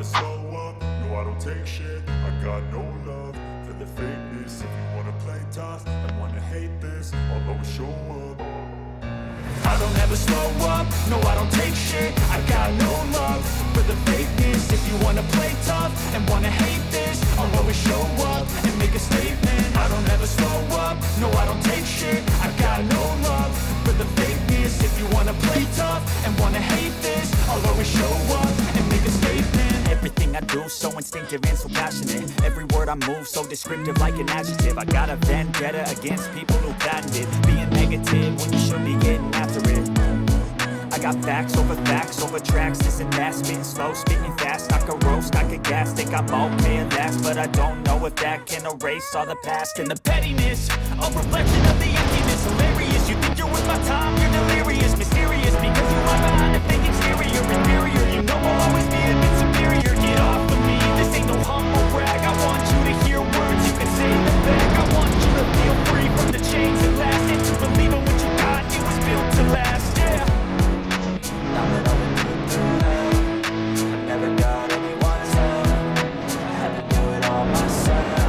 slow up, no I don't take shit. I got no love for the fakeness. If you wanna play tough and wanna hate this, I'll always show up. I don't ever slow up, no I don't take shit. I got no love for the fakeness. If you wanna play tough and wanna hate this, I'll always show up and make a statement. I don't ever slow up, no I don't take shit. I got no love for the fakeness. If you wanna play tough and wanna hate this, I'll always show up and make a statement. Everything I do so instinctive and so passionate. Every word I move so descriptive like an adjective. I got a vendetta against people who patented being negative when you should be getting after it. I got facts over tracks. This and that, spitting slow, spitting fast. I could roast, I could gas, think I'm okay at last, but I don't know if that can erase all the past and the pettiness. A reflection of the emptiness, hilarious. You think you're worth my time, you're delirious, mysterious, because you lie behind a fake exterior, inferior. You know I'll always be a bit superior. Get off of me, this ain't no humble brag. I want you to hear words, you can say them back. I want you to feel free from the chains that last, and to believe in what you got, it was built to last, yeah. Now that I've been through hell, I never got anyone's help. I had to do it all myself.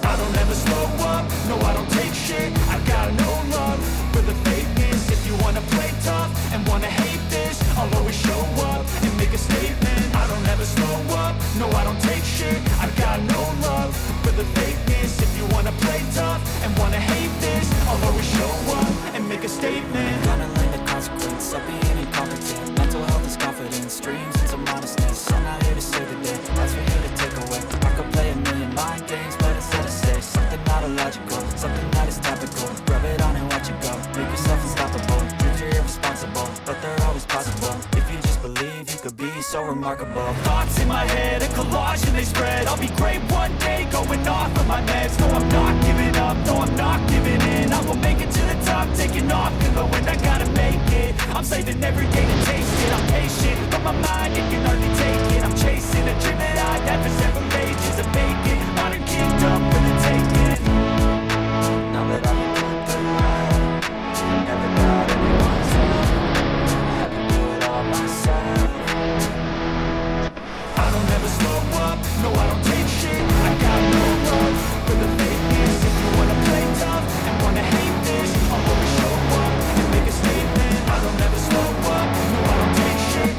I don't ever slow up, no I don't take shit. I got no love for the fakeness. If you wanna play tough and wanna hate this, I'll always show up and make a statement. I don't ever slow up, no I don't take shit. I got no love for the fakeness. If you wanna play tough and wanna hate this, I'll always show up and make a statement. Gonna learn the consequence of being incompetent. Mental health is confidence, dreams and some honestness. I'm not here to save the day, that's for you to take away. I could play a million mind games, but instead I say something not illogical, something that is topical. Rub it on and watch it go, make yourself unstoppable. Dreams are irresponsible, but they're always possible. If you just believe, you could be so remarkable. Thoughts in my head, a collage and they spread. I'll be great one day, going off of my meds. No, I'm not giving up, no, I'm not giving in. I will make it to the top, taking off in the wind. I gotta make it, I'm saving every day to taste it. I'm patient, but my mind, it can hardly take it. I'm chasing a dream that I've had for several ages. A vacant, modern kingdom for the taking. Now that I've been through hell, I never got anyone's help. I had to do it all myself. I don't ever slow up, no I don't take shit. I got no love for the fakeness. If you wanna play tough and wanna hate this, I'll always show up and make a statement. I don't ever slow up, no I don't take shit.